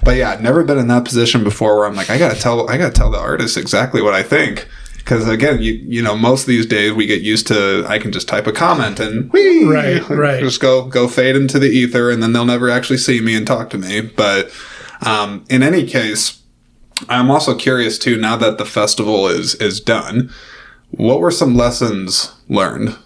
But yeah, I've never been in that position before where I'm like, I gotta tell the artist exactly what I think. Because again, you know, most of these days we get used to, I can just type a comment and right. just go fade into the ether, and then they'll never actually see me and talk to me. But in any case, I'm also curious too, now that the festival is done, what were some lessons learned?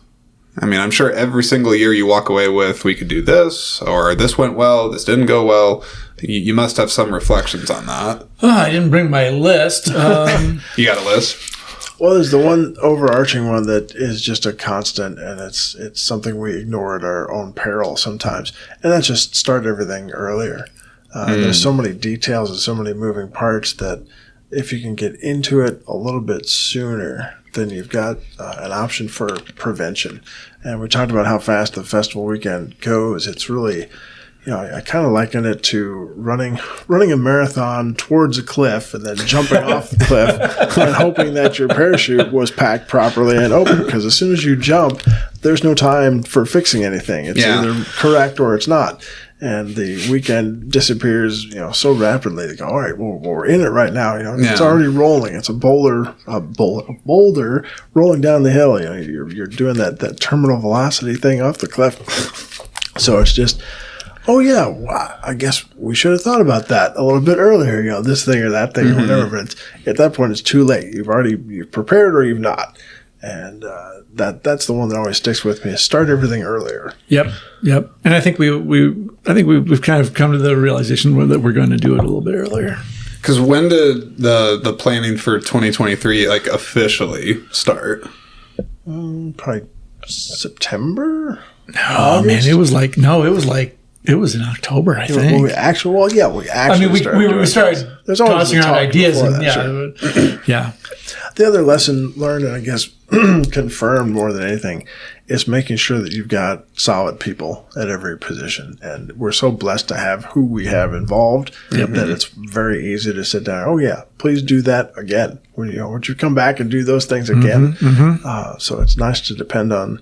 I mean, I'm sure every single year you walk away with, we could do this, or this went well, this didn't go well. You must have some reflections on that. Oh, I didn't bring my list. You got a list? Well, there's the one overarching one that is just a constant, and it's something we ignore at our own peril sometimes, and that's just start everything earlier. There's so many details and so many moving parts that if you can get into it a little bit sooner, then you've got an option for prevention. And we talked about how fast the festival weekend goes. It's really, you know, I kind of liken it to running a marathon towards a cliff and then jumping off the cliff and hoping that your parachute was packed properly and open, because as soon as you jump, there's no time for fixing anything. It's either correct or it's not. And the weekend disappears, you know, so rapidly. They go, all right, well, we're in it right now. You know, it's already rolling. It's a boulder rolling down the hill. You know, you're doing that terminal velocity thing off the cliff. So it's just, oh yeah, well, I guess we should have thought about that a little bit earlier. You know, this thing or that thing or whatever. But at that point, it's too late. You've prepared or you've not. And that's the one that always sticks with me, is start everything earlier. Yep. And I think we've kind of come to the realization that we're going to do it a little bit earlier. Because when did the planning for 2023 like officially start? Probably September. No, August? Man, it was in October, I think. We actually. I mean, we started tossing around ideas, and yeah. The other lesson learned, and I guess confirmed more than anything, is making sure that you've got solid people at every position. And we're so blessed to have who we have involved that it's very easy to sit down. Oh yeah, please do that again. Would you come back and do those things again? So it's nice to depend on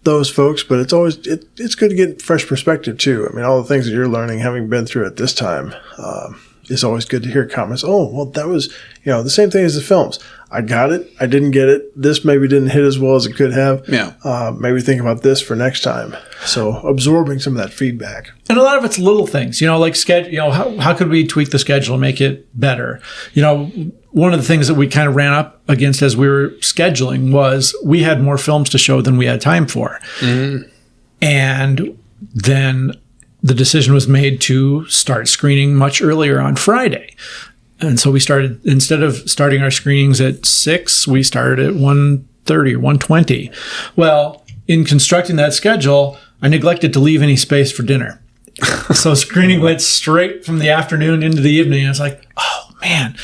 those folks, but it's always it's good to get fresh perspective too. I mean, all the things that you're learning, having been through it this time, it's always good to hear comments. Oh, well, that was, the same thing as the films. I got it. I didn't get it. This maybe didn't hit as well as it could have. Yeah. Maybe think about this for next time. So absorbing some of that feedback. And a lot of it's little things, like schedule. How could we tweak the schedule and make it better? One of the things that we kind of ran up against as we were scheduling was we had more films to show than we had time for. Mm-hmm. And then the decision was made to start screening much earlier on Friday. And so we started, instead of starting our screenings at 6, we started at 1:30 or 1:20. Well, in constructing that schedule, I neglected to leave any space for dinner. So screening went straight from the afternoon into the evening. And it's like, oh, man.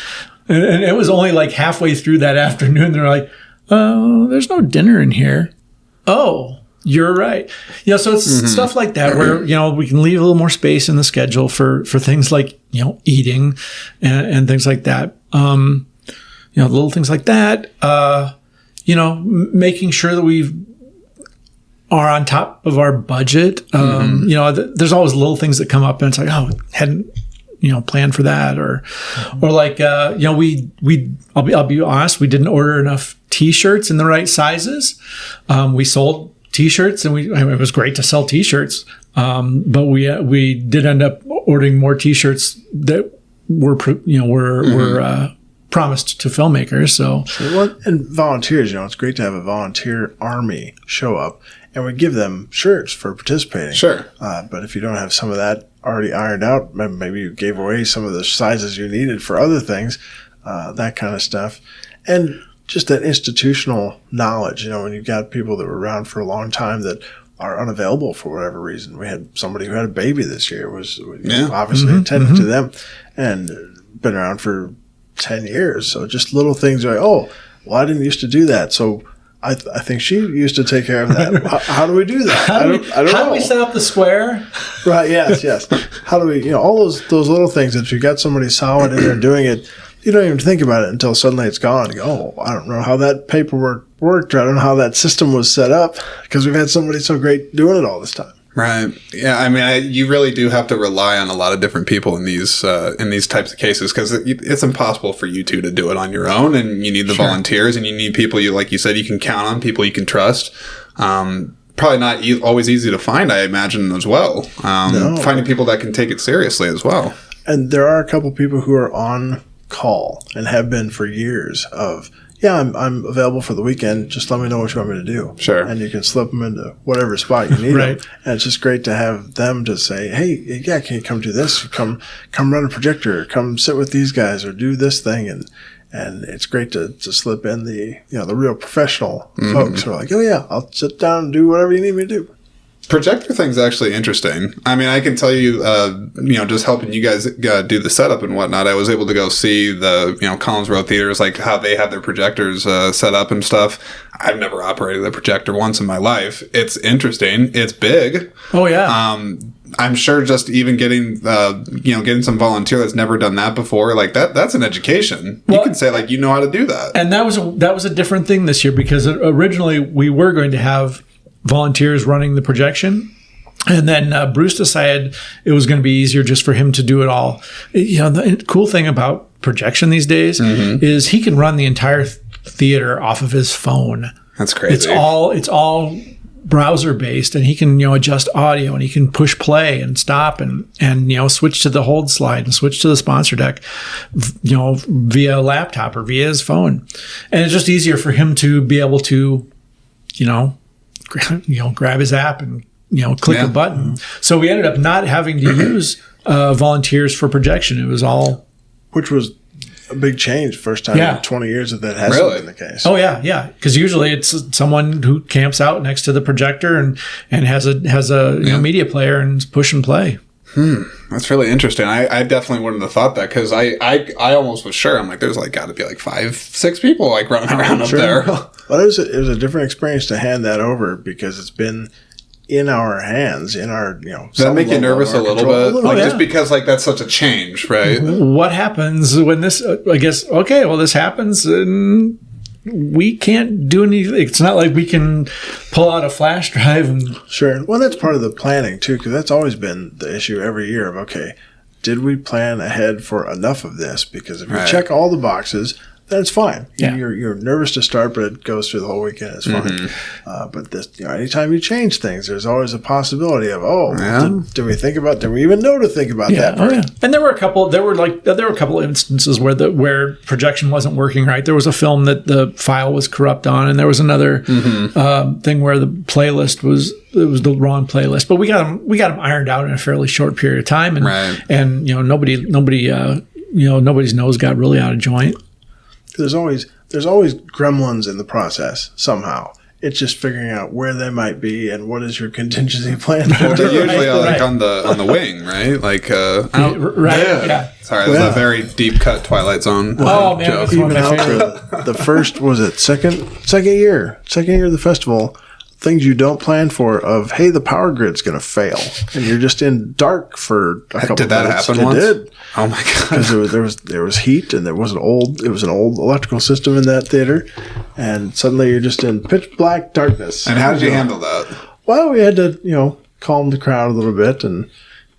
And it was only like halfway through that afternoon. They're like, oh, there's no dinner in here. Oh, you're right. So it's stuff like that where, we can leave a little more space in the schedule for things like, eating and things like that. Little things like that, making sure that we are on top of our budget. There's always little things that come up and it's like, oh, hadn't, planned for that or like, I'll be honest, we didn't order enough T-shirts in the right sizes. We sold T-shirts and it was great to sell T-shirts. But we did end up ordering more T-shirts that were promised to filmmakers. So and volunteers, it's great to have a volunteer army show up, and we give them shirts for participating. Sure. But if you don't have some of that already ironed out, maybe you gave away some of the sizes you needed for other things, that kind of stuff, and just that institutional knowledge. When you've got people that were around for a long time that are unavailable for whatever reason. We had somebody who had a baby this year, was obviously attending to them, and been around for 10 years. So just little things like, oh, well, I didn't used to do that. So I think she used to take care of that. How do we do that? I don't know. How do we set up the square? Right. Yes. How do we, all those little things that if you got somebody solid in there doing it, you don't even think about it until suddenly it's gone. You go, oh, I don't know how that paperwork worked. Or I don't know how that system was set up because we've had somebody so great doing it all this time. Right. Yeah. I mean, you really do have to rely on a lot of different people in these types of cases, because it's impossible for you two to do it on your own, and you need the volunteers, and you need people like you said, you can count on, people you can trust. Probably not always easy to find, I imagine, as well. Finding people that can take it seriously as well. And there are a couple people who are on call and have been for years of, I'm available for the weekend. Just let me know what you want me to do. Sure. And you can slip them into whatever spot you need Right. them. And it's just great to have them to say, hey, yeah, can you come do this? Come run a projector. Come sit with these guys or do this thing. And it's great to slip in the real professional folks who are like, oh yeah, I'll sit down and do whatever you need me to do. Projector thing's actually interesting. I mean, I can tell you, just helping you guys do the setup and whatnot, I was able to go see the, Collins Row theaters, like how they have their projectors set up and stuff. I've never operated a projector once in my life. It's interesting. It's big. Oh, yeah. I'm sure just even getting some volunteer that's never done that before, like that's an education. You can say like, you know how to do that. And that was a different thing this year, because originally we were going to have volunteers running the projection. And then Bruce decided it was going to be easier just for him to do it all. The cool thing about projection these days is he can run the entire theater off of his phone. That's crazy. It's all browser based, and he can adjust audio, and he can push play and stop and switch to the hold slide and switch to the sponsor deck via laptop or via his phone. And it's just easier for him to be able to grab his app and click a button. So we ended up not having to use volunteers for projection. It was all, which was a big change. First time in 20 years that hasn't been the case. Oh yeah. Because usually it's someone who camps out next to the projector and has a media player and push and play. That's really interesting. I definitely wouldn't have thought that, because I almost was sure. I'm like, there's got to be 5-6 people running around up there. Well, it was a different experience to hand that over, because it's been in our hands, in our Does that make you nervous a little bit? Just because that's such a change, right? What happens when this? I guess this happens and we can't do anything. It's not like we can pull out a flash drive and... Sure. Well, that's part of the planning, too, because that's always been the issue every year of, did we plan ahead for enough of this? Because if you check all the boxes, then it's fine. Yeah. You're nervous to start, but it goes through the whole weekend. It's fine. But this, anytime you change things, there's always a possibility of, did we even know to think about that? Oh, yeah. And there were a couple of instances where projection wasn't working right. There was a film that the file was corrupt on, and there was another thing where the playlist was the wrong playlist. But we got them ironed out in a fairly short period of time, and nobody's nose got really out of joint. There's always gremlins in the process somehow. It's just figuring out where they might be and what is your contingency plan for. They're usually on the wing, right? Sorry, that's a very deep cut Twilight Zone. Man, that's one of my favorite. The first, was it second year of the festival? Things you don't plan for of, hey, the power grid's going to fail, and you're just in dark for a couple Did that minutes. happen It once? did. Oh my god! Because there was heat, and it was an old electrical system in that theater, and suddenly you're just in pitch black darkness. And how did you handle that? Well, we had to calm the crowd a little bit and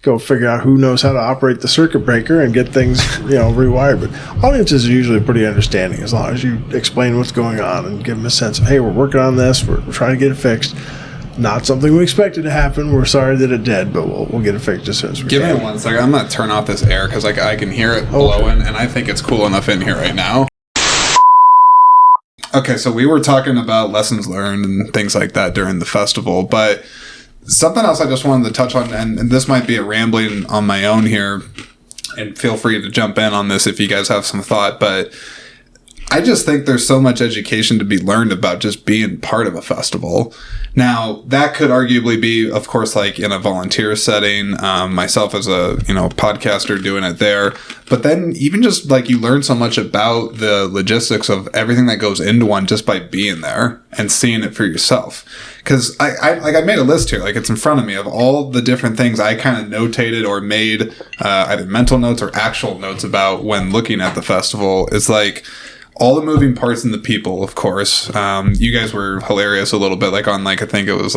go figure out who knows how to operate the circuit breaker and get things rewired. But audiences are usually pretty understanding as long as you explain what's going on and give them a sense of, hey, we're working on this, we're trying to get it fixed. Not something we expected to happen. We're sorry that it did, but we'll get it fixed as soon as we can. Give me 1 second. I'm going to turn off this air because I can hear it blowing, and I think it's cool enough in here right now. Okay, so we were talking about lessons learned and things like that during the festival, but something else I just wanted to touch on, and this might be a rambling on my own here, and feel free to jump in on this if you guys have some thought, but I just think there's so much education to be learned about just being part of a festival. Now, that could arguably be, of course, in a volunteer setting, myself as a, podcaster doing it there. But then even just you learn so much about the logistics of everything that goes into one just by being there and seeing it for yourself. Because I made a list here, it's in front of me, of all the different things I kind of notated or made either mental notes or actual notes about when looking at the festival. It's all the moving parts and the people, of course. You guys were hilarious a little bit, on I think it was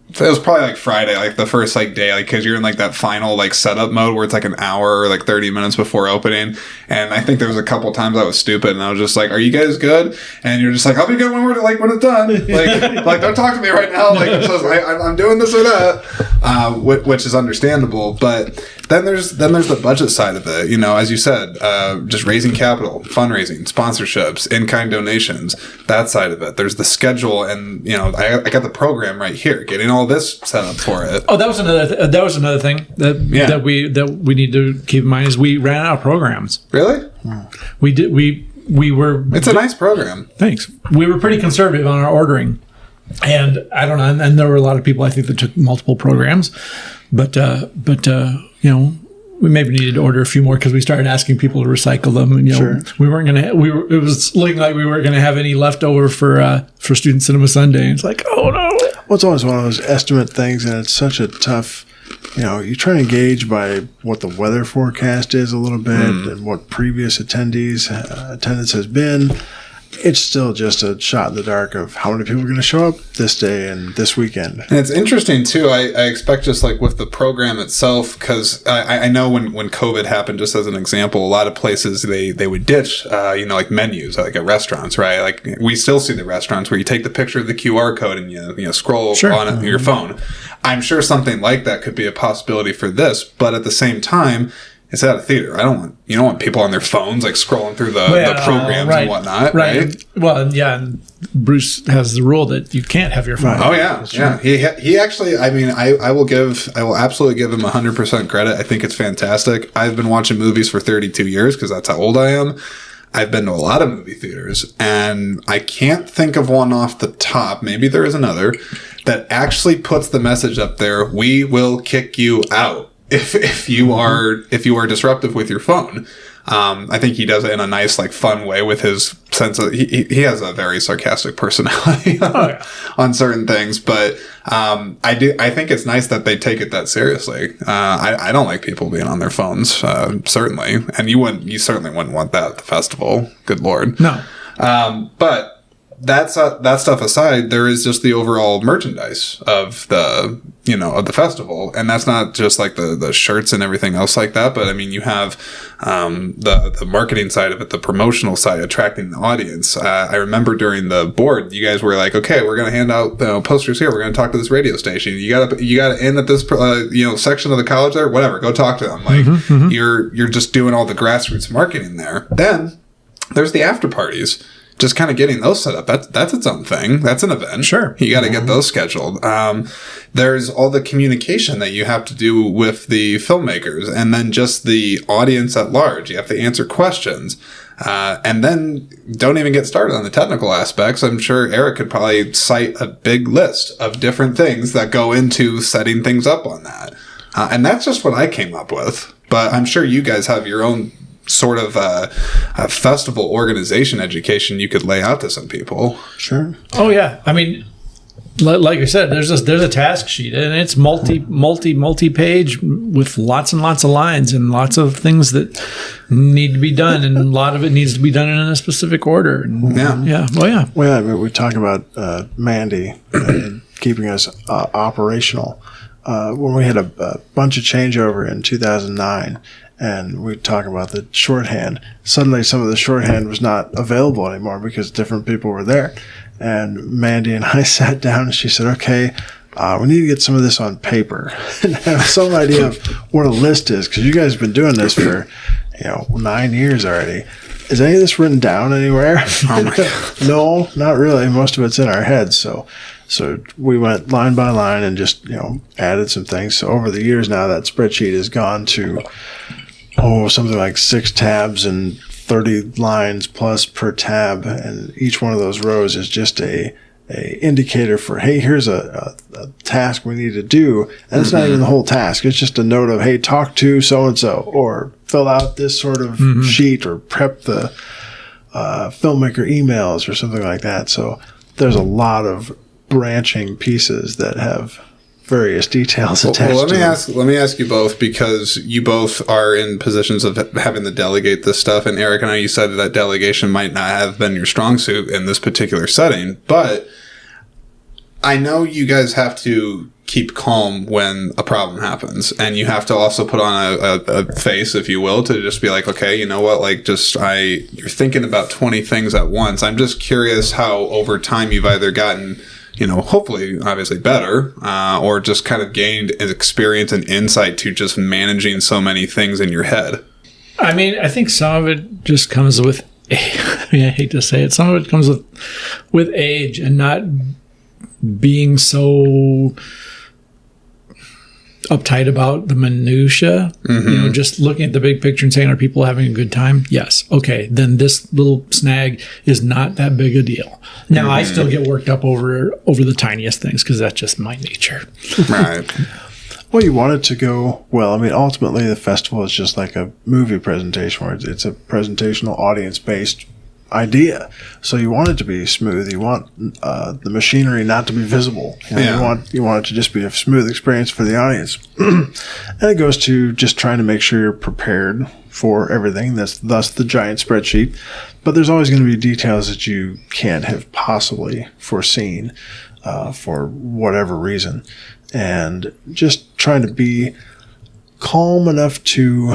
it was probably like Friday, like the first like day, like because you're in like that final like setup mode where it's like an hour or like 30 minutes before opening. And I think there was a couple times I was stupid and I was just like, "Are you guys good?" And you're just like, "I'll be good when we're like when it's done." Like don't talk to me right now. Like I'm doing this or that, which is understandable. But then there's the budget side of it. You know, as you said, just raising capital, fundraising, sponsorships, in-kind donations. That side of it. There's the schedule, and you know, I got the program right here, getting all this set up for it. Oh, that was another thing that we need to keep in mind is we ran out of programs. Really? We did. We were. It's a nice program. Thanks. We were pretty conservative on our ordering, and I don't know. And there were a lot of people I think that took multiple programs, but you know. We maybe needed to order a few more because we started asking people to recycle them. And, you know, we weren't going to. It was looking like we weren't going to have any left over for Student Cinema Sunday. And it's like, oh no. Well, it's always one of those estimate things, and it's such a tough. You know, you try to gauge by what the weather forecast is a little bit and what previous attendees attendance has been. It's still just a shot in the dark of how many people are going to show up this day and this weekend. And it's interesting, too. I expect just like with the program itself, because I know when COVID happened, just as an example, a lot of places they would ditch, like menus, like at restaurants, right? Like we still see the restaurants where you take the picture of the QR code and you scroll on it on your phone. I'm sure something like that could be a possibility for this, but at the same time, it's at a theater. You don't want people on their phones like scrolling through the programs and whatnot, right? Well, yeah, and Bruce has the rule that you can't have your phone. Oh yeah, yeah. He actually. I mean, I will absolutely give him 100% credit. I think it's fantastic. I've been watching movies for 32 years because that's how old I am. I've been to a lot of movie theaters, and I can't think of one off the top. Maybe there is another that actually puts the message up there: "We will kick you out." If you are disruptive with your phone. I think he does it in a nice, like, fun way with his sense of, he has a very sarcastic personality on certain things, but, I think it's nice that they take it that seriously. I don't like people being on their phones, certainly. And you certainly wouldn't want that at the festival. Good Lord. No. But that stuff aside, there is just the overall merchandise of the festival, and that's not just like the shirts and everything else like that. But I mean, you have the marketing side of it, the promotional side, attracting the audience. I remember during the board, you guys were like, "Okay, we're going to hand out posters here. We're going to talk to this radio station. You got to in at this section of the college there. Whatever, go talk to them." Like you're just doing all the grassroots marketing there. Then there's the after parties. Just kind of getting those set up. That's its own thing. That's an event. Sure. You got to get those scheduled. There's all the communication that you have to do with the filmmakers, and then just the audience at large. You have to answer questions. And then don't even get started on the technical aspects. I'm sure Eric could probably cite a big list of different things that go into setting things up on that. And that's just what I came up with. But I'm sure you guys have your own sort of a festival organization education you could lay out to some people. Sure. Oh yeah. I mean, like I said, there's a task sheet, and it's multi-page with lots and lots of lines and lots of things that need to be done, and a lot of it needs to be done in a specific order. Yeah. Well, I mean, we talk about Mandy keeping us operational. When we had a bunch of changeover in 2009, and we talk about the shorthand, suddenly some of the shorthand was not available anymore because different people were there. And Mandy and I sat down, and she said, "Okay, we need to get some of this on paper and have some idea of what a list is, because you guys have been doing this for 9 years already. Is any of this written down anywhere?" Oh my God. No, not really. Most of it's in our heads. So we went line by line and just added some things. So over the years now, that spreadsheet has gone to something like 6 tabs and 30 lines plus per tab, and each one of those rows is just a indicator for, hey, here's a task we need to do, and it's not even the whole task. It's just a note of, hey, talk to so-and-so, or fill out this sort of sheet, or prep the filmmaker emails or something like that. So there's a lot of branching pieces that have various details attached to them. Let me ask you both, because you both are in positions of having to delegate this stuff. And Eric, I know you said that delegation might not have been your strong suit in this particular setting, but I know you guys have to keep calm when a problem happens, and you have to also put on a face, if you will, to just be like, okay, you know what, like, you're thinking about 20 things at once. I'm just curious how over time you've either gotten, hopefully obviously better, or just kind of gained experience and insight to just managing so many things in your head. I mean, I think some of it just comes with, I hate to say it, some of it comes with age and not being so uptight about the minutia, just looking at the big picture and saying, are people having a good time? Yes. Okay. Then this little snag is not that big a deal. Now, I still get worked up over the tiniest things because that's just my nature. Right. Well, you want it to go well. I mean, ultimately, the festival is just like a movie presentation where it's a presentational audience-based idea. So you want it to be smooth. You want the machinery not to be visible. You want it to just be a smooth experience for the audience. And it goes to just trying to make sure you're prepared for everything. Thus the giant spreadsheet. But there's always going to be details that you can't have possibly foreseen for whatever reason. And just trying to be calm enough to,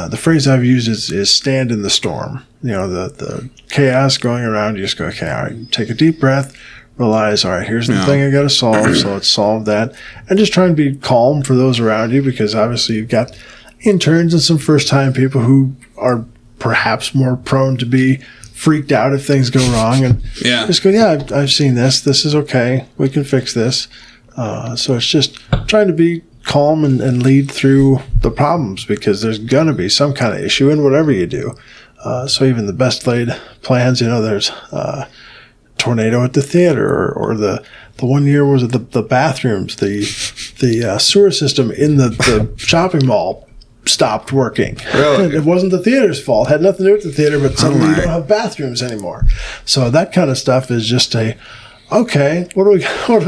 the phrase I've used is stand in the storm. The chaos going around, you just go, okay, all right, take a deep breath, realize, all right, here's the thing I got to solve, so let's solve that. And just try and be calm for those around you, because obviously you've got interns and some first-time people who are perhaps more prone to be freaked out if things go wrong. And just go, I've seen this. This is okay. We can fix this. So it's just trying to be calm and lead through the problems, because there's going to be some kind of issue in whatever you do. So even the best laid plans, there's tornado at the theater, or the one year was it the bathrooms, the sewer system in the shopping mall stopped working. Really? It wasn't the theater's fault. It had nothing to do with the theater, but suddenly you don't have bathrooms anymore. So that kind of stuff is just okay, what do we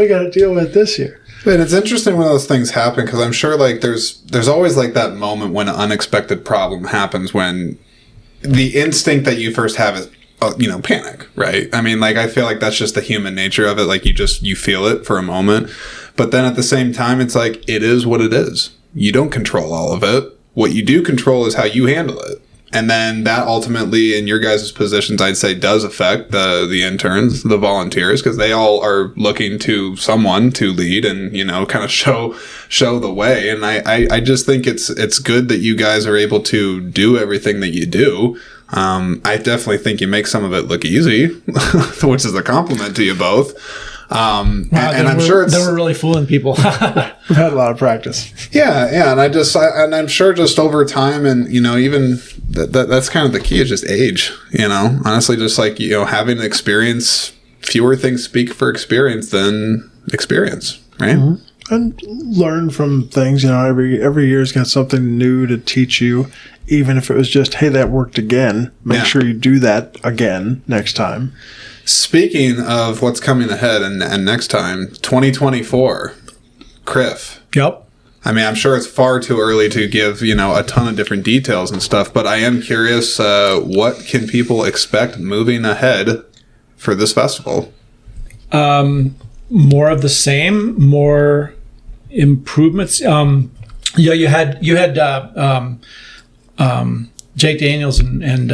got to deal with this year? And it's interesting when those things happen, because I'm sure like there's always like that moment when an unexpected problem happens, when the instinct that you first have is, panic, right? I mean, like, I feel like that's just the human nature of it. Like, you feel it for a moment, but then at the same time, it's like, it is what it is. You don't control all of it. What you do control is how you handle it. And then that ultimately, in your guys' positions, I'd say does affect the interns, the volunteers, because they all are looking to someone to lead and, kind of show the way. And I just think it's good that you guys are able to do everything that you do. I definitely think you make some of it look easy, which is a compliment to you both. And I'm sure they were really fooling people. We've had a lot of practice. Yeah. And I'm sure just over time, and, even that's kind of the key, is just age, honestly, just like, having experience, fewer things speak for experience than experience, right? Mm-hmm. And learn from things, every year's got something new to teach you, even if it was just, hey, that worked again. Make sure you do that again next time. Speaking of what's coming ahead and next time, 2024, CRIFF. Yep. I mean, I'm sure it's far too early to give, a ton of different details and stuff, but I am curious, what can people expect moving ahead for this festival? More of the same, more improvements. You had Jake Daniels and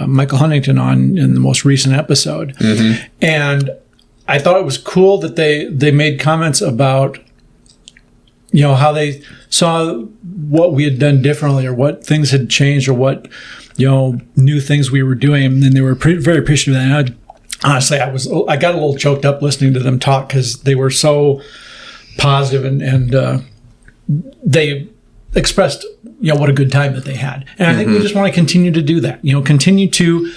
Michael Huntington on in the most recent episode. Mm-hmm. And I thought it was cool that they made comments about, how they saw what we had done differently, or what things had changed, or what, new things we were doing. And then they were very appreciative of that. And honestly, I got a little choked up listening to them talk, because they were so positive, and they expressed, what a good time that they had. And I think we just want to continue to do that, continue to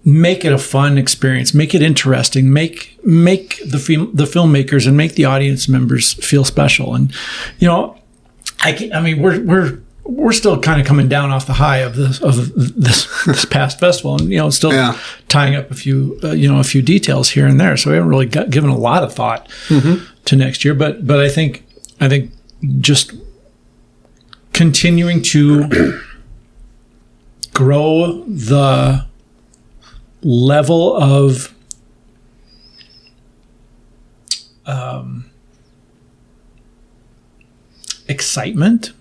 make it a fun experience, make it interesting, make the filmmakers and make the audience members feel special. And, we're still kind of coming down off the high of this past festival, and, still tying up a few details here and there. So we haven't really given a lot of thought to next year, but I think just continuing to grow the level of excitement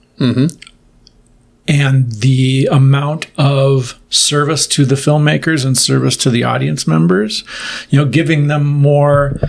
and the amount of service to the filmmakers and service to the audience members, giving them more,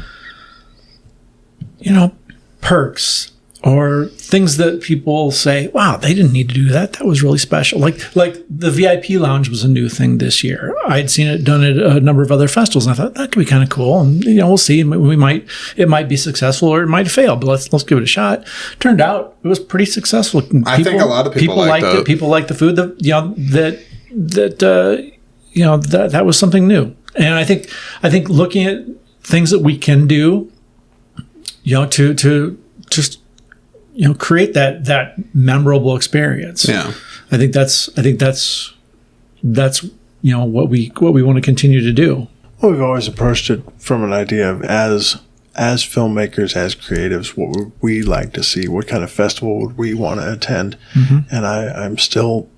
perks or things that people say, wow, they didn't need to do that. That was really special. Like the VIP lounge was a new thing this year. I'd seen it done at a number of other festivals, and I thought that could be kind of cool. And we'll see. It might be successful or it might fail, but let's give it a shot. Turned out it was pretty successful. I think a lot of people liked it. People liked the food. That was something new. And I think looking at things that we can do, to just create that memorable experience. Yeah. I think that's what we want to continue to do. Well, we've always approached it from an idea of as filmmakers, as creatives, what would we like to see? What kind of festival would we want to attend? And I'm still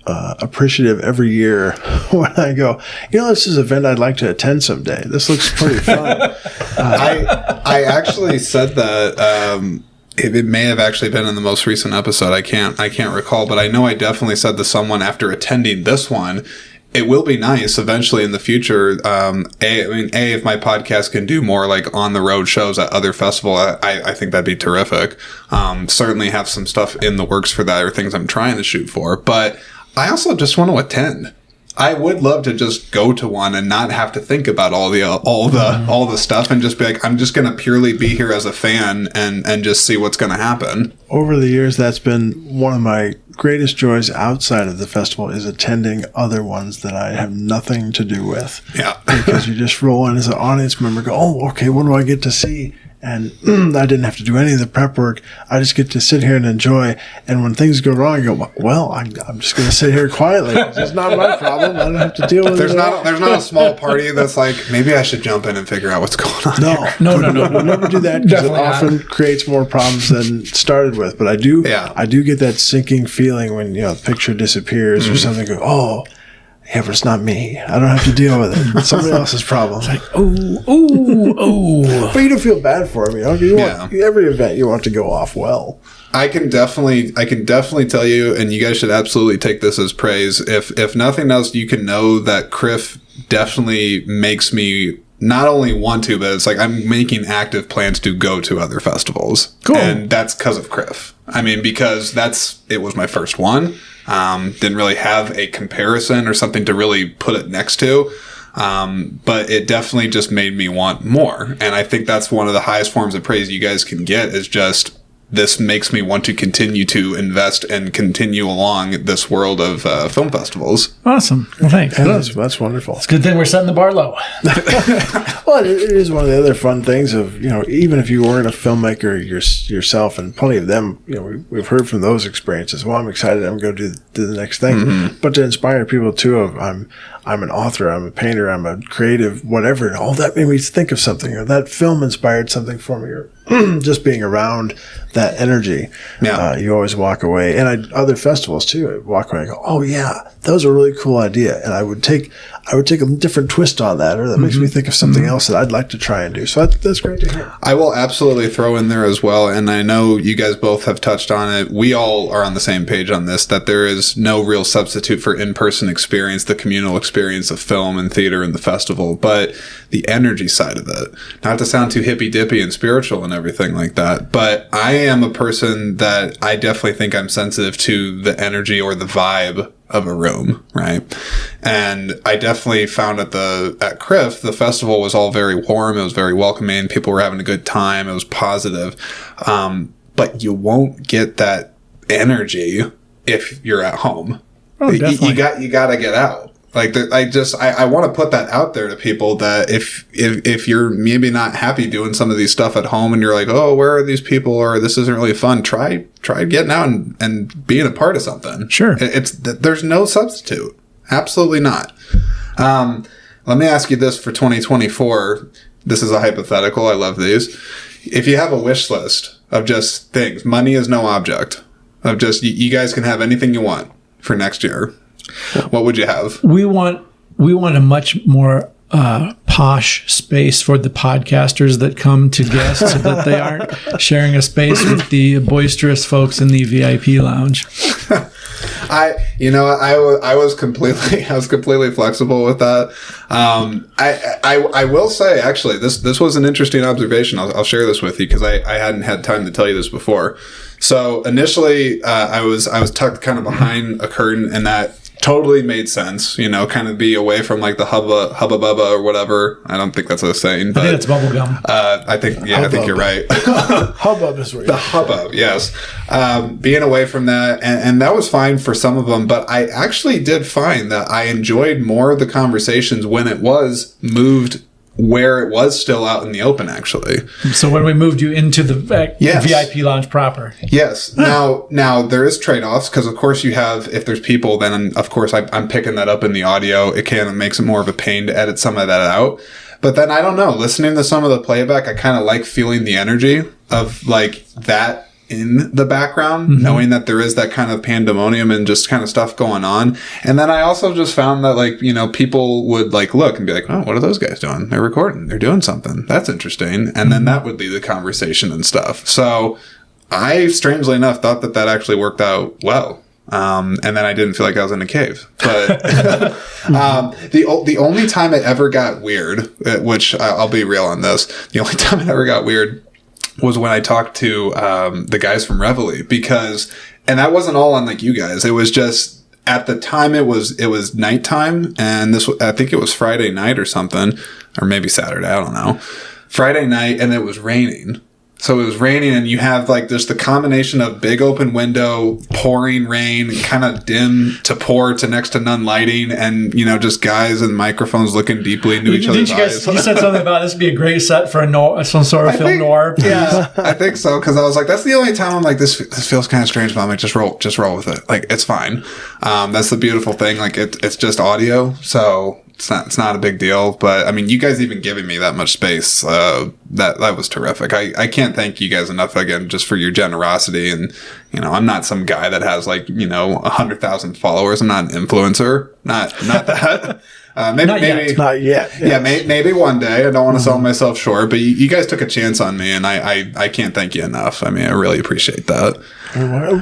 appreciative every year when I go, this is an event I'd like to attend someday. This looks pretty fun. I actually said that. It may have actually been in the most recent episode. I can't recall, but I know I definitely said to someone after attending this one, it will be nice eventually in the future. If my podcast can do more like on the road shows at other festivals, I think that'd be terrific. Certainly have some stuff in the works for that or things I'm trying to shoot for, but I also just want to attend. I would love to just go to one and not have to think about all the stuff and just be like, I'm just going to purely be here as a fan and just see what's going to happen. Over the years, that's been one of my greatest joys outside of the festival is attending other ones that I have nothing to do with. Yeah. Because you just roll in as an audience member, go, oh, okay, what do I get to see? And I didn't have to do any of the prep work. I just get to sit here and enjoy. And when things go wrong, I go, well, I'm just going to sit here quietly. It's not my problem. I don't have to deal with it. There's not a small party that's like, maybe I should jump in and figure out what's going on. No. Never do that because it often creates more problems than it started with. But I do get that sinking feeling when the picture disappears or something. Go, oh. Yeah, but it's not me. I don't have to deal with it. It's somebody else's problem. It's like, oh. But you don't feel bad for them, every event you want to go off well. I can definitely tell you, and you guys should absolutely take this as praise. If nothing else, you can know that CRIFF definitely makes me not only want to, but it's like I'm making active plans to go to other festivals. Cool. And that's because of CRIFF. Because it was my first one. Didn't really have a comparison or something to really put it next to. But it definitely just made me want more. And I think that's one of the highest forms of praise you guys can get is just this makes me want to continue to invest and continue along this world of film festivals. Awesome. Well, thanks. Yeah, that's wonderful. It's a good thing we're setting the bar low. Well, it is one of the other fun things of, even if you weren't a filmmaker yourself, and plenty of them, we've heard from those experiences. Well, I'm excited. I'm going to do the next thing. But to inspire people too of I'm an author, I'm a painter, I'm a creative, whatever. And all that made me think of something, or that film inspired something for me, or just being around that energy. Yeah. You always walk away. And other festivals too, I walk away and go, oh yeah, that was a really cool idea. And I would take a different twist on that, or that makes me think of something else that I'd like to try and do. So that's great to hear. I will absolutely throw in there as well. And I know you guys both have touched on it. We all are on the same page on this, that there is no real substitute for in-person experience, the communal experience of film and theater and the festival, but the energy side of it, not to sound too hippy-dippy and spiritual and everything like that, but I am a person that I definitely think I'm sensitive to the energy or the vibe of a room, right? And I definitely found at CRIFF, the festival was all very warm. It was very welcoming. People were having a good time. It was positive. But you won't get that energy if you're at home. Oh, definitely. You got to get out. Like, I want to put that out there to people that if you're maybe not happy doing some of these stuff at home and you're like, oh, where are these people, or this isn't really fun, try getting out and being a part of something. Sure. There's no substitute. Absolutely not. Let me ask you this for 2024. This is a hypothetical. I love these. If you have a wish list of just things, money is no object, of just, you guys can have anything you want for next year. What would you have? We want a much more posh space for the podcasters that come to guest so that they aren't sharing a space with the boisterous folks in the VIP lounge. I was completely flexible with that. I will say, actually, this was an interesting observation. I'll share this with you because I hadn't had time to tell you this before. So initially, I was tucked kind of behind a curtain, and that totally made sense, kind of be away from like the hubba bubba or whatever. I don't think that's a saying, but I think it's bubblegum. I think you're right. Hubbub is the hubbub, yes. Being away from that, and that was fine for some of them, but I actually did find that I enjoyed more of the conversations when it was moved where it was still out in the open, actually. So when we moved you into the VIP lounge proper. Yes. Now there is trade-offs because, of course, you have, if there's people, then, of course, I'm picking that up in the audio. It kind of makes it more of a pain to edit some of that out. But then, I don't know, listening to some of the playback, I kind of like feeling the energy of, like, that in the background, knowing that there is that kind of pandemonium and just kind of stuff going on. And then I also just found that, like, people would like look and be like, oh, what are those guys doing? They're recording. They're doing something. That's interesting. And then that would lead the conversation and stuff. So I, strangely enough, thought that actually worked out well. And then I didn't feel like I was in a cave. But the only time it ever got weird, which I'll be real on this, the only time it ever got weird was when I talked to the guys from Reveille, and that wasn't all on like you guys. It was just at the time it was nighttime, and I think it was Friday night or something, or maybe Saturday, I don't know. Friday night, and it was raining. So it was raining, and you have like just the combination of big open window, pouring rain, kind of dim to pour to next to none lighting, and just guys and microphones looking deeply into each other's eyes. You said something about this would be a great set for some sort of film noir. Yeah, I think so, because I was like, that's the only time I'm like, this feels kind of strange, but I'm like, just roll with it. Like, it's fine. That's the beautiful thing. Like, it's just audio, so it's not a big deal. But I mean, you guys even giving me that much space, that was terrific. I can't thank you guys enough again just for your generosity. And I'm not some guy that has like 100,000 followers. I'm not an influencer. Not that. Maybe not yet. Yeah, maybe one day. I don't want to sell myself short, but you guys took a chance on me, and I can't thank you enough. I mean, I really appreciate that.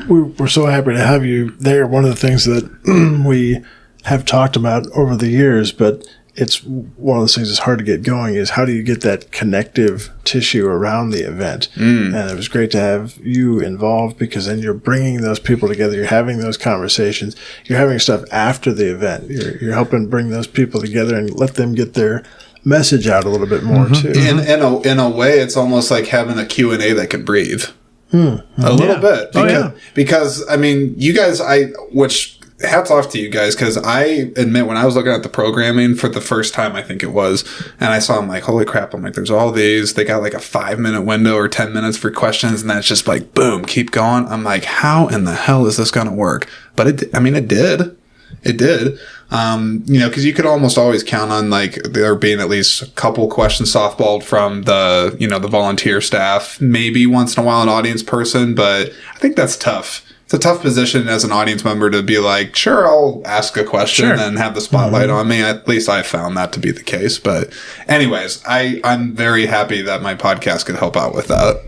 We're so happy to have you there. One of the things that we have talked about over the years, but it's one of those things that's hard to get going, is how do you get that connective tissue around the event? And it was great to have you involved, because then you're bringing those people together. You're having those conversations. You're having stuff after the event. You're helping bring those people together and let them get their message out a little bit more too. In a way, it's almost like having a Q&A that can breathe. A little bit. Because, I mean, you guys, hats off to you guys, because I admit when I was looking at the programming for the first time, I think it was, and I saw them like, holy crap, I'm like, there's all these, they got like a 5-minute window or 10 minutes for questions, and then it's just like, boom, keep going. I'm like, how in the hell is this going to work? But it did. Because you could almost always count on like there being at least a couple questions softballed from the, the volunteer staff, maybe once in a while an audience person, but I think that's tough. It's a tough position as an audience member to be like, sure, I'll ask a question and have the spotlight on me. At least I found that to be the case. But anyways, I'm very happy that my podcast could help out with that.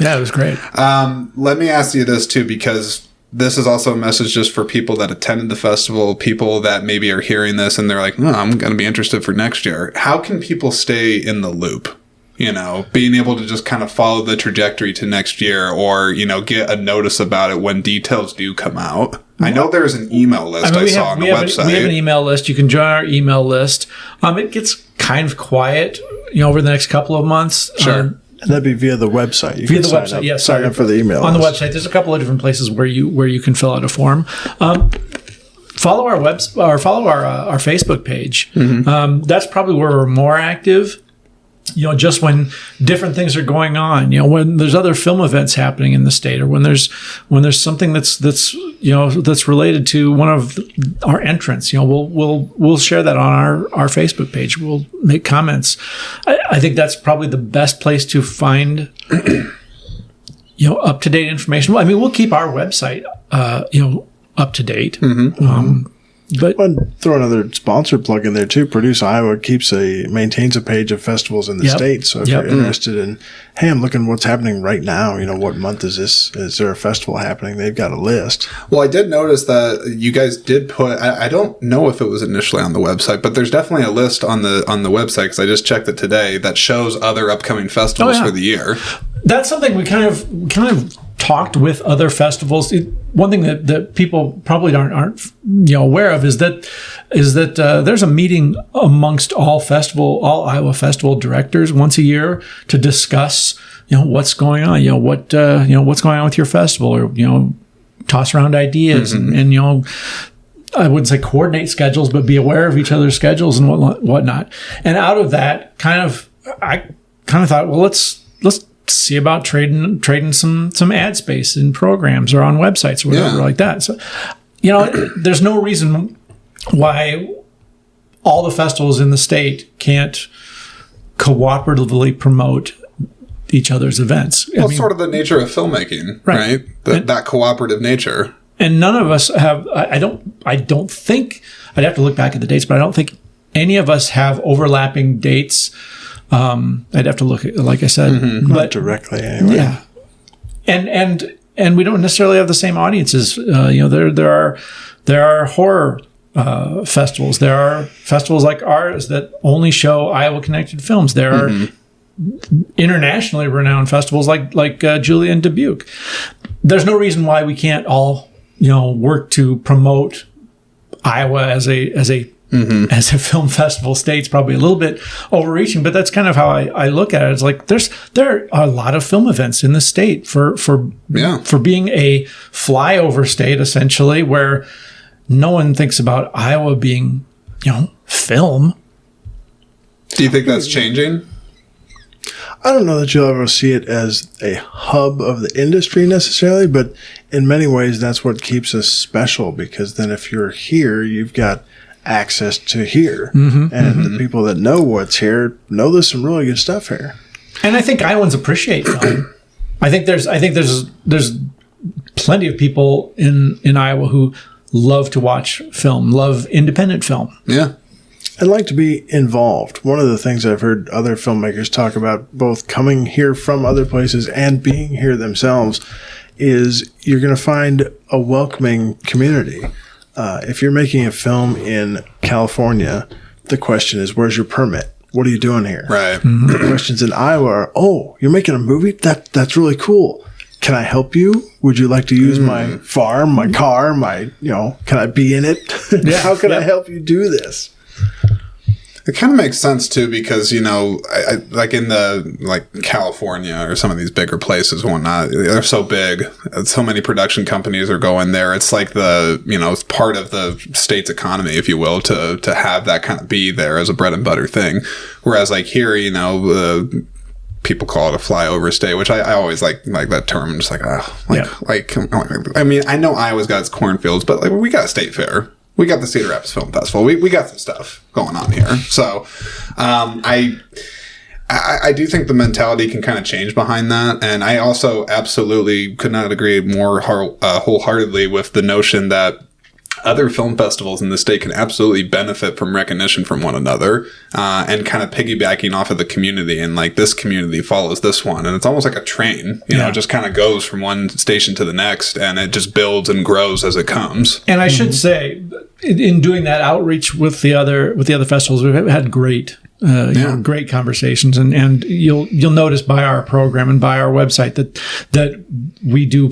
Yeah, it was great. Let me ask you this too, because this is also a message just for people that attended the festival, people that maybe are hearing this and they're like, I'm going to be interested for next year. How can people stay in the loop? Being able to just kind of follow the trajectory to next year, or, get a notice about it when details do come out. I know there's an email list I saw on the website. We have an email list. You can join our email list. It gets kind of quiet, over the next couple of months. Sure. And that'd be via the website. You via the website, yes. Sign up for the email on list. the website. There's a couple of different places where you can fill out a form. Follow our our Facebook page. That's probably where we're more active. Just when different things are going on, when there's other film events happening in the state, or when there's something that's related to one of our entrants, we'll share that on our Facebook page. We'll make comments. I think that's probably the best place to find, up-to-date information. Well, I mean, we'll keep our website, up to date. But throw another sponsor plug in there too. Produce Iowa maintains a page of festivals in the state. So if you're interested in, hey, I'm looking what's happening right now. What month is this? Is there a festival happening? They've got a list. Well, I did notice that you guys did put. I don't know if it was initially on the website, but there's definitely a list on the website because I just checked it today that shows other upcoming festivals for the year. That's something we kind of talked with other festivals. One thing that people probably aren't aware of is that there's a meeting amongst all Iowa festival directors once a year to discuss what's going on, what's going on with your festival, or toss around ideas and I wouldn't say coordinate schedules, but be aware of each other's schedules and whatnot. And out of that, I thought, well, let's see about trading some ad space in programs or on websites or whatever like that. So, there's no reason why all the festivals in the state can't cooperatively promote each other's events. Well, it's sort of the nature of filmmaking, right? That cooperative nature. And none of us have. I don't think. I'd have to look back at the dates, but I don't think any of us have overlapping dates. I'd have to look at, like I said, not directly anyway. Yeah, and we don't necessarily have the same audiences. There are horror festivals. There are festivals like ours that only show Iowa connected films. There are internationally renowned festivals like Julia and Dubuque. There's no reason why we can't all work to promote Iowa as a film festival. State's probably a little bit overreaching, but that's kind of how I look at it. It's like there are a lot of film events in the state for being a flyover state, essentially, where no one thinks about Iowa being, film. Do you think that's changing? I don't know that you'll ever see it as a hub of the industry necessarily, but in many ways that's what keeps us special, because then if you're here, you've got access to here, and the people that know what's here know there's some really good stuff here. And I think Iowans appreciate film. I think there's plenty of people in Iowa who love to watch film, love independent film. Yeah. I'd like to be involved. One of the things I've heard other filmmakers talk about, both coming here from other places and being here themselves, is you're going to find a welcoming community. If you're making a film in California, the question is, where's your permit? What are you doing here? Right. The questions in Iowa are, oh, you're making a movie? That's really cool. Can I help you? Would you like to use my farm, my car, can I be in it? How can I help you do this? It kind of makes sense too, because I like in California or some of these bigger places and whatnot, they're so big, so many production companies are going there. It's like it's part of the state's economy, if you will, to have that kind of be there as a bread and butter thing. Whereas like here, people call it a flyover state, which I always like that term. I'm just I mean, I know Iowa's got its cornfields, but we got a state fair. We got the Cedar Rapids Film Festival. We got some stuff going on here. So I do think the mentality can kind of change behind that. And I also absolutely could not agree more wholeheartedly with the notion that other film festivals in the state can absolutely benefit from recognition from one another, and kind of piggybacking off of the community, and like this community follows this one, and it's almost like a train, it just kind of goes from one station to the next, and it just builds and grows as it comes. And I should say, in doing that outreach with the other festivals, we've had great conversations, and you'll notice by our program and by our website that we do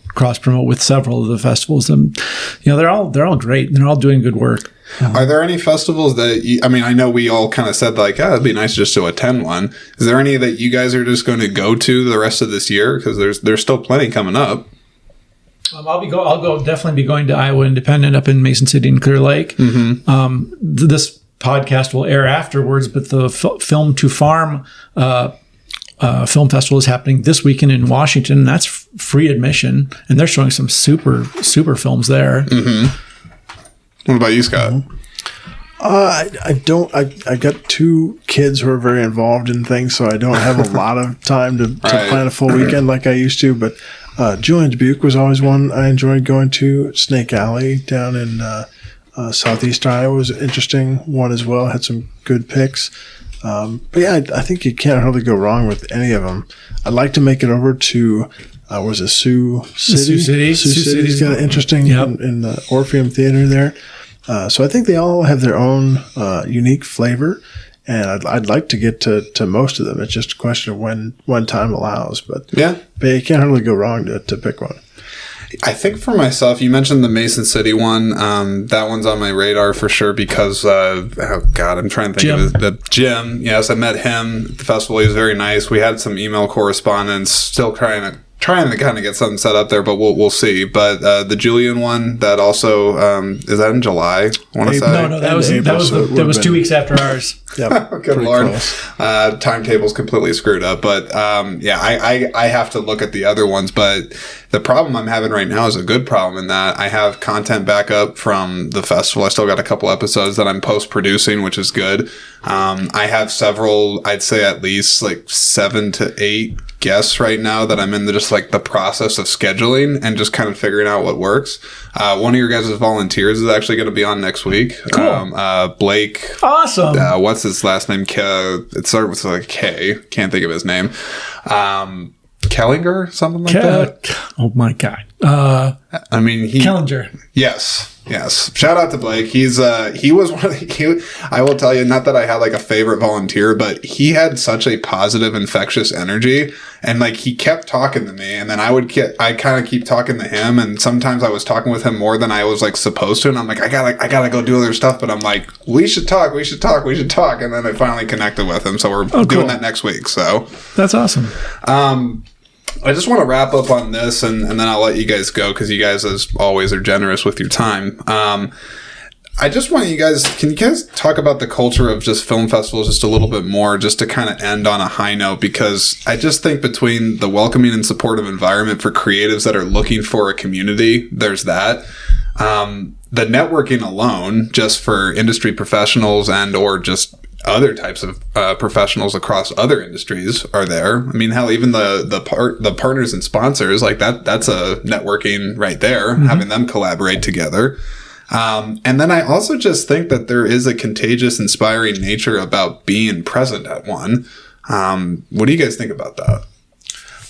cross promote with several of the festivals, and they're all great, and they're all doing good work. Are there any festivals that I know we all kind of said it'd be nice just to attend one. Is there any that you guys are just going to go to the rest of this year, because there's still plenty coming up? I'll definitely be going to Iowa Independent up in Mason City and Clear Lake. This podcast will air afterwards, but the Film to Farm film festival is happening this weekend in Washington. That's free admission, and they're showing some super films there. What about you, Scott? I don't. I got two kids who are very involved in things, so I don't have a lot of time to plan a full weekend like I used to. But Julia and Dubuque was always one I enjoyed going to. Snake Alley down in Southeast Iowa was an interesting one as well. Had some good picks. But yeah, I think you can't hardly go wrong with any of them. I'd like to make it over to, was it Sioux City? Sioux City's got an interesting in the Orpheum Theater there. So I think they all have their own unique flavor. And I'd like to get to most of them. It's just a question of when time allows. But you can't hardly go wrong to pick one. I think for myself, you mentioned the Mason City one. That one's on my radar for sure because, I'm trying to think of it. Jim. Yes, I met him at the festival. He was very nice. We had some email correspondence, still trying to kind of get something set up there, but we'll see. But the Julian one, that also is that in July? I want to say no, that was 2 weeks after ours. Yeah, good Lord, timetable's completely screwed up. But I have to look at the other ones. But the problem I'm having right now is a good problem in that I have content backup from the festival. I still got a couple episodes that I'm post producing, which is good. I have several, I'd say at least like 7 to 8 guests right now that I'm in the process of scheduling and just kind of figuring out what works. One of your guys' volunteers is actually going to be on next week. Cool. Blake. Awesome. What's his last name? It started with like K. Can't think of his name. Kellinger, something like that. Oh my God. Kellinger. Yes. Shout out to Blake. He was one of I will tell you, not that I had like a favorite volunteer, but he had such a positive, infectious energy. And like, he kept talking to me, and then I kind of keep talking to him. And sometimes I was talking with him more than I was like supposed to. And I'm like, I gotta go do other stuff. But I'm like, we should talk. And then I finally connected with him. So we're doing that next week. So that's awesome. I just want to wrap up on this, and then I'll let you guys go because you guys, as always, are generous with your time. I just want can you guys talk about the culture of just film festivals just a little bit more, just to kind of end on a high note, because I just think between the welcoming and supportive environment for creatives that are looking for a community, there's that. The networking alone, just for industry professionals and or just other types of professionals across other industries are there. I mean, hell, even the partners and sponsors, like that's a networking right there, having them collaborate together. And then I also just think that there is a contagious, inspiring nature about being present at one. What do you guys think about that?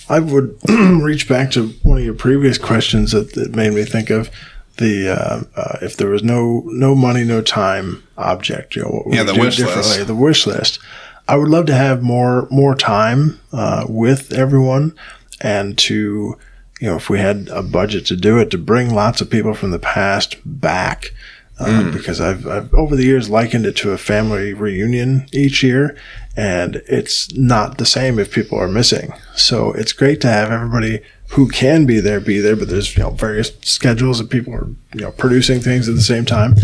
I would reach back to one of your previous questions that made me think of the if there was no money, no time object, what would we the do wish differently? list. The wish list. I would love to have more time with everyone, and to, if we had a budget to do it, to bring lots of people from the past back. Because I've over the years likened it to a family reunion each year, and it's not the same if people are missing. So it's great to have everybody who can be there, but there's various schedules of people are producing things at the same time.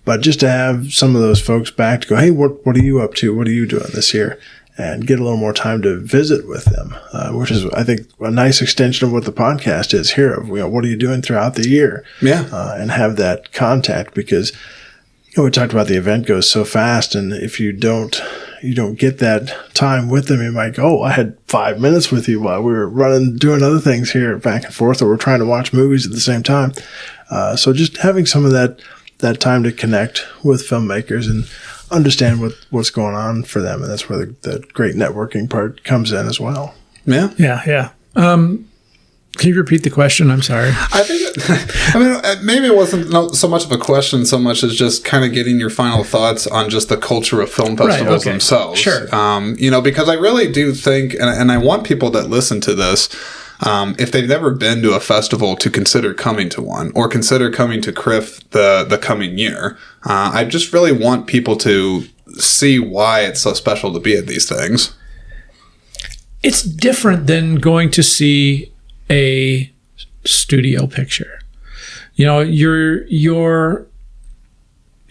But just to have some of those folks back to go, hey, what are you up to? What are you doing this year? And get a little more time to visit with them, which is, I think, a nice extension of what the podcast is here. Of what are you doing throughout the year? And have that contact, because we talked about the event goes so fast, and if you don't get that time with them, you might go, I had 5 minutes with you while we were doing other things here back and forth, or we're trying to watch movies at the same time. So just having some of that time to connect with filmmakers and understand what's going on for them, and that's where the great networking part comes in as well. Yeah. Can you repeat the question? I'm sorry. I think maybe it wasn't so much of a question so much as just kind of getting your final thoughts on just the culture of film festivals themselves. Sure. Because I really do think, and I want people that listen to this, if they've never been to a festival, to consider coming to one, or consider coming to CRIFF the coming year. I just really want people to see why it's so special to be at these things. It's different than going to see a studio picture. You're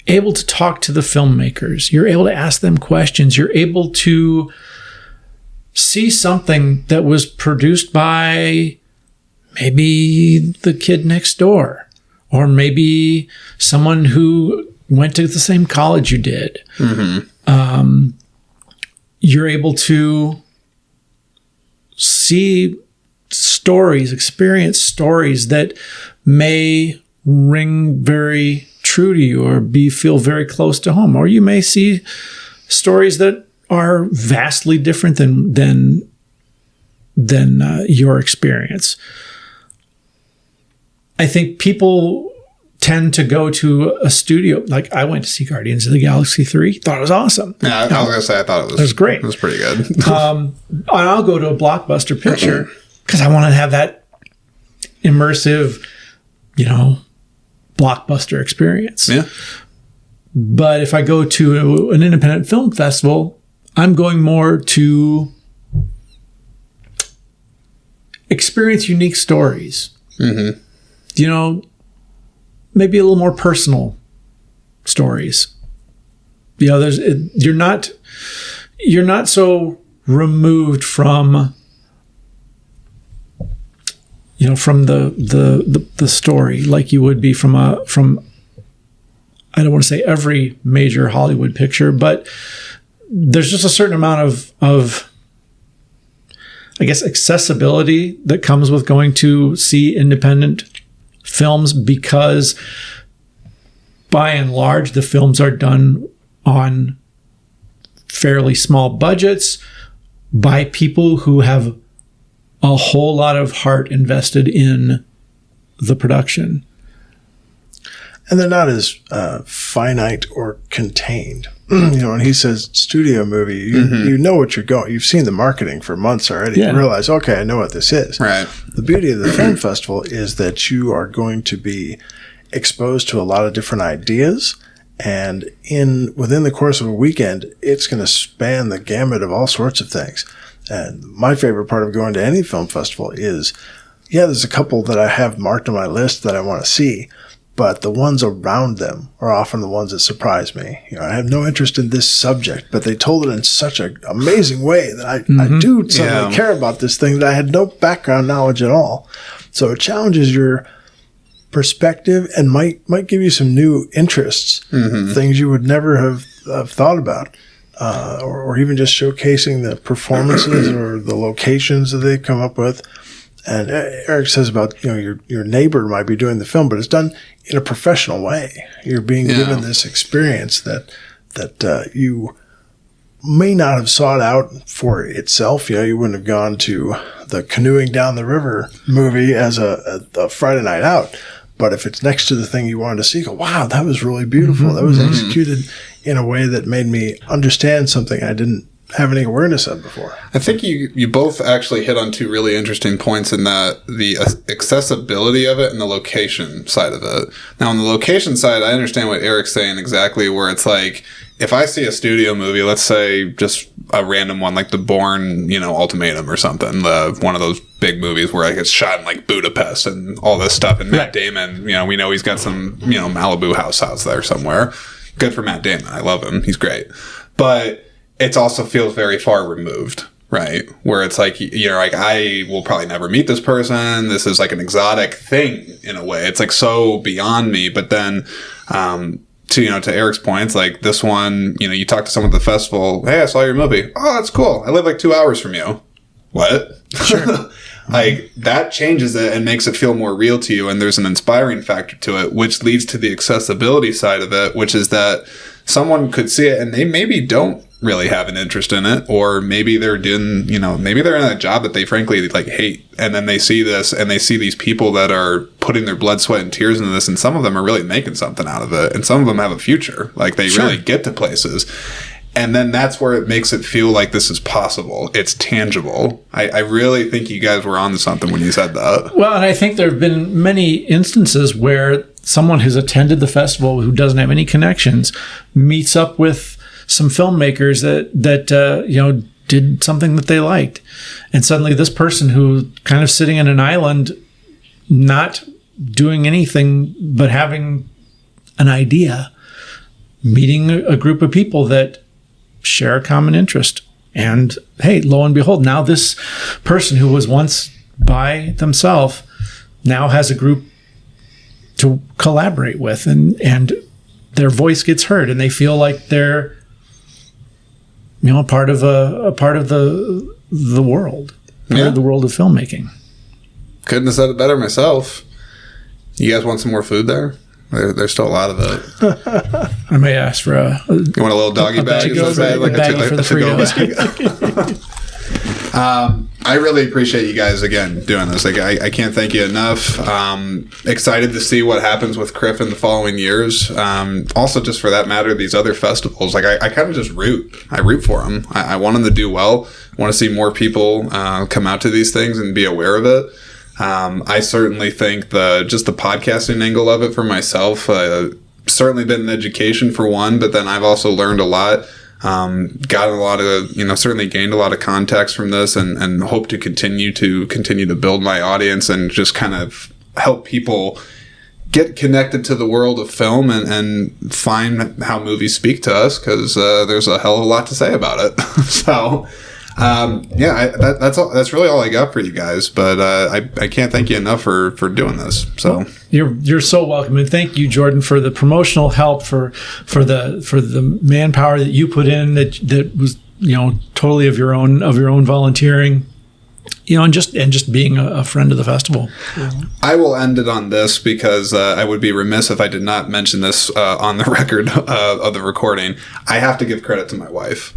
able to talk to the filmmakers. You're able to ask them questions. You're able to see something that was produced by maybe the kid next door, or maybe someone who went to the same college you did. You're able to see stories, experience stories that may ring very true true to you or feel very close to home. Or you may see stories that are vastly different than your experience. I think people tend to go to a studio. Like I went to see Guardians of the Galaxy 3. Thought it was awesome. Yeah, I was going to say, I thought it was great. It was pretty good. And I'll go to a blockbuster picture because I want to have that immersive, blockbuster experience. Yeah. But if I go to an independent film festival, I'm going more to experience unique stories. Mm-hmm. Maybe a little more personal stories. You're not so removed from the story like you would be from I don't want to say every major Hollywood picture, but there's just a certain amount of I guess accessibility that comes with going to see independent films, because by and large the films are done on fairly small budgets by people who have a whole lot of heart invested in the production. And they're not as finite or contained. When he says studio movie, you know what you're going. You've seen the marketing for months already. Yeah. You realize, okay, I know what this is. Right. The beauty of the film festival is that you are going to be exposed to a lot of different ideas, and within the course of a weekend, it's going to span the gamut of all sorts of things. And my favorite part of going to any film festival is, there's a couple that I have marked on my list that I want to see, but the ones around them are often the ones that surprise me. I have no interest in this subject, but they told it in such an amazing way that I do suddenly care about this thing that I had no background knowledge at all. So it challenges your perspective and might give you some new interests, things you would never have thought about, or even just showcasing the performances or the locations that they come up with. And Eric says about, your neighbor might be doing the film, but it's done in a professional way. You're being given this experience that you may not have sought out for itself. You wouldn't have gone to the canoeing down the river movie as a Friday night out. But if it's next to the thing you wanted to see, go, wow, that was really beautiful. That was executed in a way that made me understand something I didn't have any awareness of before. I think you both actually hit on two really interesting points in that the accessibility of it and the location side of it. Now, on the location side, I understand what Eric's saying exactly, where it's like, if I see a studio movie, let's say just a random one like The Bourne, Ultimatum or something, one of those big movies where it's shot in like Budapest and all this stuff, and Matt Damon, we know he's got some, Malibu house there somewhere. Good for Matt Damon. I love him. He's great. But it also feels very far removed, right? Where it's like, I will probably never meet this person. This is like an exotic thing in a way. It's like so beyond me. But then, to Eric's point, it's like this one, you talk to someone at the festival. Hey, I saw your movie. Oh, that's cool. I live like 2 hours from you. What? Sure. Like that changes it and makes it feel more real to you. And there's an inspiring factor to it, which leads to the accessibility side of it, which is that someone could see it and they maybe don't really have an interest in it, or maybe they're doing, maybe they're in a job that they frankly hate, and then they see this and they see these people that are putting their blood, sweat, and tears into this, and some of them are really making something out of it, and some of them have a future, like they really get to places, and then that's where it makes it feel like this is possible. It's tangible. I really think you guys were onto something when you said that. Well, and I think there have been many instances where someone who's attended the festival who doesn't have any connections meets up with some filmmakers that did something that they liked, and suddenly this person who kind of sitting in an island, not doing anything but having an idea, meeting a group of people that share a common interest, and hey, lo and behold, now this person who was once by themselves now has a group to collaborate with, and their voice gets heard, and they feel like they're part of the world, part of the world of filmmaking. Couldn't have said it better myself. You guys want some more food there? There's still a lot of it. I may ask for You want a little doggy bag? Baggie for the Fritos. I really appreciate you guys again doing this. Like, I can't thank you enough. Excited to see what happens with CRIFF in the following years. Also, just for that matter, these other festivals. Like, I kind of just root. I root for them. I want them to do well. I want to see more people come out to these things and be aware of it. I certainly think the podcasting angle of it for myself, certainly been an education for one, but then I've also learned a lot. Got a lot of, certainly gained a lot of context from this, and hope to continue to build my audience and just kind of help people get connected to the world of film and find how movies speak to us, because there's a hell of a lot to say about it. So that's really all I got for you guys, but I can't thank you enough for doing this. So well, you're so welcome, and thank you, Jordan, for the promotional help, for the manpower that you put in, that was totally of your own volunteering, and just being a friend of the festival. I will end it on this, because I would be remiss if I did not mention this on the record of the recording. I have to give credit to my wife.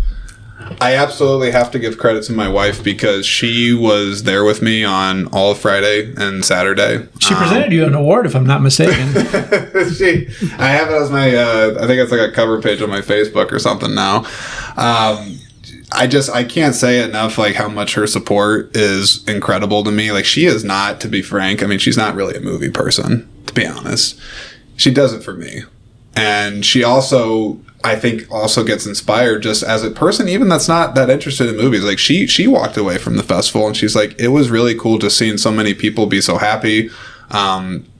I absolutely have to give credit to my wife, because she was there with me on all of Friday and Saturday. She presented you an award, if I'm not mistaken. I have it as my, I think it's like a cover page on my Facebook or something now. I can't say enough, like, how much her support is incredible to me. Like, she is not, to be frank, I mean, she's not really a movie person, to be honest. She does it for me. And she also, I think, also gets inspired just as a person, even that's not that interested in movies. Like, she walked away from the festival and she's like, it was really cool just seeing so many people be so happy.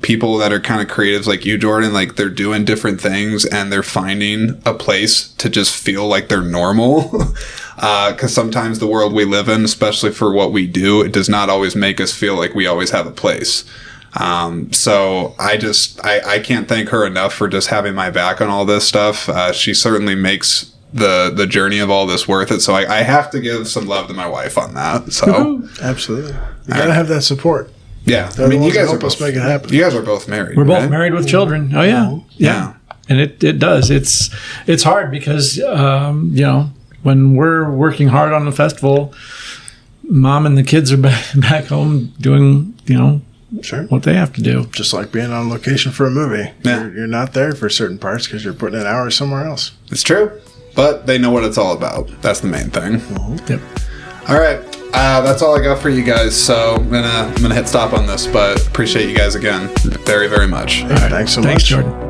People that are kind of creatives like you, Jordan, like, they're doing different things and they're finding a place to just feel like they're normal. Because sometimes the world we live in, especially for what we do, it does not always make us feel like we always have a place. So I can't thank her enough for just having my back on all this stuff. She certainly makes the journey of all this worth it. So I have to give some love to my wife on that. So absolutely, you gotta have that support. Yeah, I mean, you guys help us make it happen. You guys are both married. We're both married with children. Oh yeah. And it does. It's hard because when we're working hard on the festival, mom and the kids are back home doing Sure. what they have to do. Just like being on location for a movie. Yeah. You're not there for certain parts because you're putting in hours somewhere else. It's true, but they know what it's all about. That's the main thing. Mm-hmm. Yep. All right, that's all I got for you guys. So I'm gonna hit stop on this, but appreciate you guys again very, very much. Hey, thanks so much. Thanks, Jordan.